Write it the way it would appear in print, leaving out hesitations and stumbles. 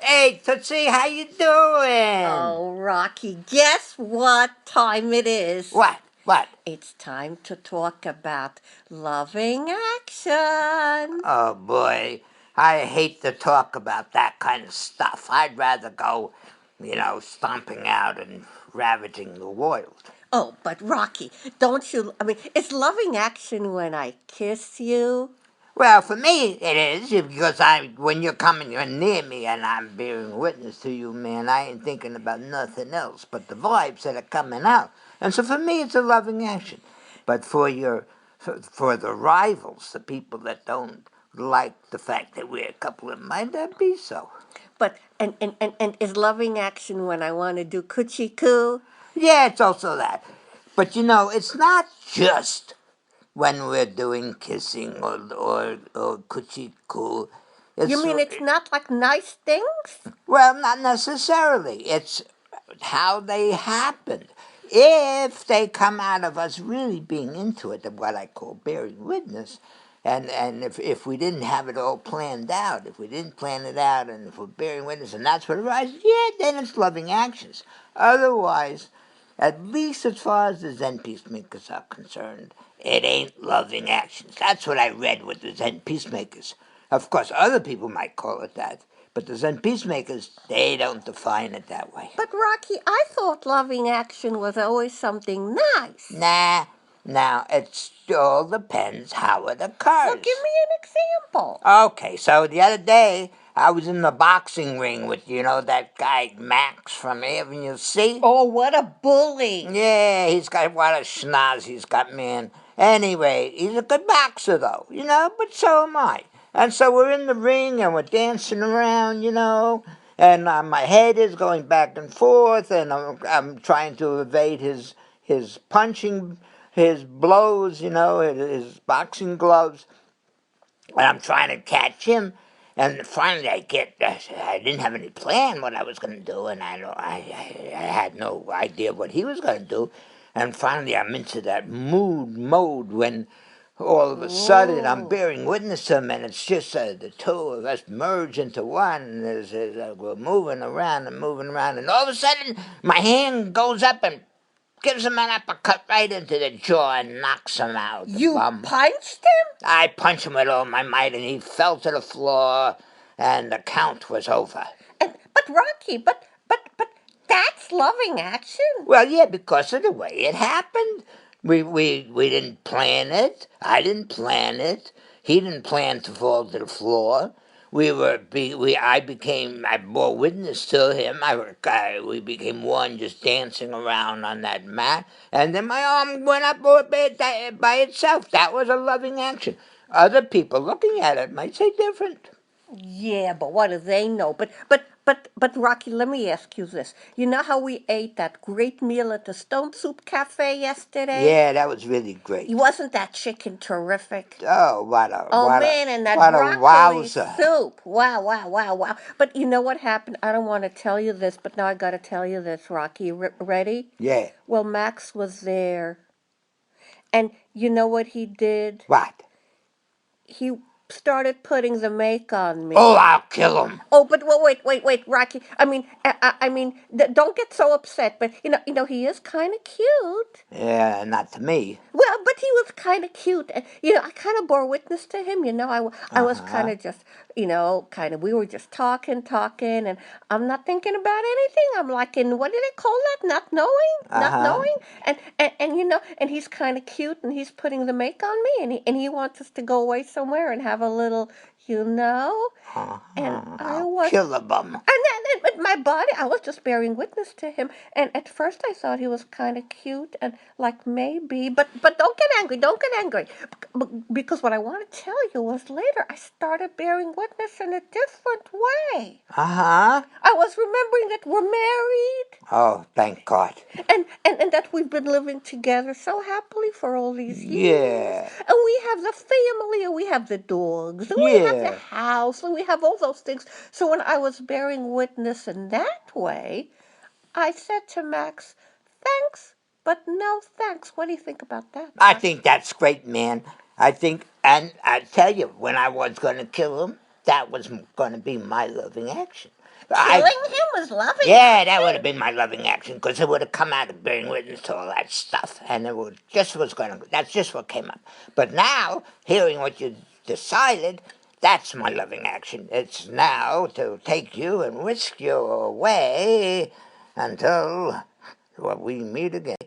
Hey, Tootsie, how you doing? Oh, Rocky, guess what time it is? What? What? It's time to talk about loving action. Oh, boy. I hate to talk about that kind of stuff. I'd rather go, stomping out and ravaging the world. Oh, but Rocky, don't you? I mean, it's loving action when I kiss you. Well, for me, it is, because when you're coming near me and I'm bearing witness to you, man, I ain't thinking about nothing else but the vibes that are coming out. And so for me, it's a loving action. But for the rivals, the people that don't like the fact that we're a couple, it might not be so. But and is loving action when I want to do coochie coo? Yeah, it's also that. But it's not just when we're doing kissing or coochie coo. You It's mean it's not like nice things? Well, not necessarily. It's how they happened. If they come out of us really being into it, what I call bearing witness, and if we didn't have it all planned out, if we didn't plan it out, and if we're bearing witness, and that's what arises, yeah, then it's loving actions. Otherwise, at least as far as the Zen peacemakers are concerned, it ain't loving actions. That's what I read with the Zen peacemakers. Of course, other people might call it that, but the Zen peacemakers, they don't define it that way. But Rocky, I thought loving action was always something nice. Nah, now it all depends how it occurs. Well, give me an example. Okay, so the other day, I was in the boxing ring with, that guy Max from Avenue C. Oh, what a bully. Yeah, he's got what a schnoz he's got, man. Anyway, he's a good boxer, though, but so am I. And so we're in the ring and we're dancing around, and my head is going back and forth, and I'm trying to evade his punching, his blows, his boxing gloves, and I'm trying to catch him. And finally, I didn't have any plan what I was going to do, and I had no idea what he was going to do. And finally, I'm into that mode when all of a sudden I'm bearing witness to him, and it's just the two of us merge into one. And we're moving around, and all of a sudden, my hand goes up and gives him an uppercut right into the jaw and knocks him out. You punched him? I punched him with all my might, and he fell to the floor, and the count was over. But Rocky, but that's loving action. Well, yeah, because of the way it happened. We didn't plan it. I didn't plan it. He didn't plan to fall to the floor. I bore witness to him. We became one, just dancing around on that mat. And then my arm went up by itself. That was a loving action. Other people looking at it might say different. Yeah, but what do they know? But Rocky, let me ask you this. You know how we ate that great meal at the Stone Soup Cafe yesterday? Yeah, that was really great. Wasn't that chicken terrific? Oh, man, and that broccoli wowza. soup. Wow. But you know what happened? I don't want to tell you this, but now I got to tell you this, Rocky. Ready? Yeah. Well, Max was there. And you know what he did? What? He started putting the make on me. Oh, I'll kill him. Oh, but wait, Rocky. Don't get so upset. But he is kind of cute. Yeah, not to me. Well, but he was kind of cute. And, I kind of bore witness to him. I was kind of just, we were just talking, and I'm not thinking about anything. I'm like in, what do they call that? Not knowing. And he's kind of cute, and he's putting the make on me, and he wants us to go away somewhere and have a little, and I was kill a bum. But my body, I was just bearing witness to him. And at first I thought he was kind of cute and like maybe, but don't get angry. Because what I want to tell you was later I started bearing witness in a different way. I was remembering that we're married. Oh, thank God. And that we've been living together so happily for all these years. Yeah. And we have the family, and we have the dogs, and we have the house, and we have all those things. So when I was bearing witness in that way, I said to Max, thanks, but no thanks. What do you think about that, I Max? think that's great, man. I think, and I tell you, when I was going to kill him, that was going to be my loving action. I, Killing him was loving yeah, that would have action? been my loving action because it would have come out of bearing witness to all that stuff, and it would just was going to. That's just what came up. But now, hearing what you decided, that's my loving action. It's now to take you and whisk you away until we meet again.